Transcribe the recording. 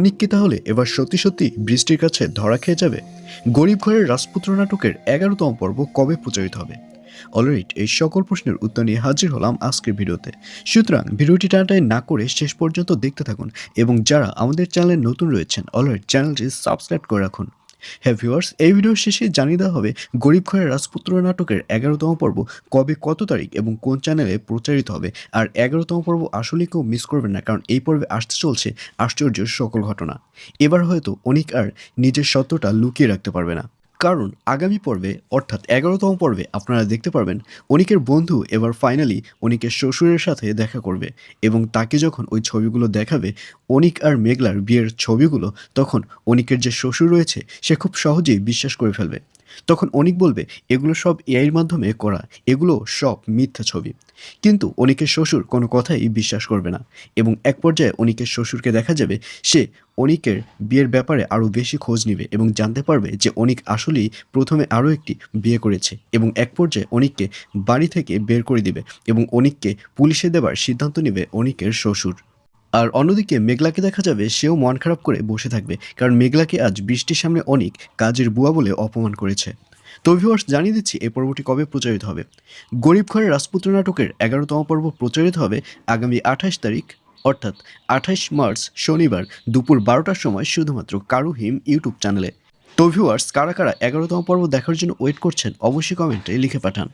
অনিক কি তাহলে এবার সত্যি সত্যি বৃষ্টির কাছে ধরা খেয়ে যাবে? গরিব ঘরের রাজপুত্র নাটকের 11তম পর্ব কবে প্রচারিত হবে? অলরাইট, এই সকল প্রশ্নের উত্তর নিয়ে হাজির হলাম আজকের ভিডিওতে। সুতরাং ভিডিওটি টানাটানি না করে শেষ পর্যন্ত দেখতে থাকুন, এবং যারা আমাদের চ্যানেলে নতুন রয়েছেন অলরাইট চ্যানেলটি সাবস্ক্রাইব করে রাখুন। হ্যাঁ ভিউয়ার্স, এই ভিডিওর শেষে জানিয়ে দেওয়া হবে গরিব ঘরের রাজপুত্র নাটকের 11তম পর্ব কবে, কত তারিখ এবং কোন চ্যানেলে প্রচারিত হবে। আর 11তম পর্ব আসলে কেউ মিস করবেন না, কারণ এই পর্বে আসতে চলছে আশ্চর্যের সকল ঘটনা। এবার হয়তো অনিক আর নিজের সত্যটা লুকিয়ে রাখতে পারবে না, কারণ আগামী পর্বে অর্থাৎ 11তম পর্বে আপনারা দেখতে পারবেন অনিকের বন্ধু এবার ফাইনালি অনিকের শ্বশুরের সাথে দেখা করবে, এবং তাকে যখন ওই ছবিগুলো দেখাবে অনিক আর মেঘলার বিয়ের ছবিগুলো, তখন অনিকের যে শ্বশুর রয়েছে সে খুব সহজেই বিশ্বাস করে ফেলবে। তখন অনিক বলবে এগুলো সব এআইয়ের মাধ্যমে করা, এগুলো সব মিথ্যা ছবি। কিন্তু অনিকের শ্বশুর কোনো কথাই বিশ্বাস করবে না, এবং এক পর্যায়ে অনিকের শ্বশুরকে দেখা যাবে সে অনিকের বিয়ের ব্যাপারে আরও বেশি খোঁজ নেবে এবং জানতে পারবে যে অনিক আসলেই প্রথমে আরও একটি বিয়ে করেছে, এবং এক পর্যায়ে অনিককে বাড়ি থেকে বের করে দিবে এবং অনিককে পুলিশে দেবার সিদ্ধান্ত নেবে অনিকের শ্বশুর। আর অন্যদিকে মেঘলাকে দেখা যাবে সেও মন খারাপ করে বসে থাকবে, কারণ মেঘলাকে আজ বৃষ্টির সামনে অনিক কাজের বুয়া বলে অপমান করেছে। তো ভিউয়ার্স, জানিয়ে দিচ্ছি এই পর্বটি কবে প্রচারিত হবে। গরিব ঘরের রাজপুত্র নাটকের 11তম পর্ব প্রচারিত হবে আগামী 28 তারিখ, অর্থাৎ 28 মার্চ শনিবার দুপুর 12টার সময় শুধুমাত্র কারু হিম ইউটিউব চ্যানেলে। তো ভিউয়ার্স, কারা কারা 11তম পর্ব দেখার জন্য ওয়েট করছেন অবশ্যই কমেন্টে লিখে পাঠান।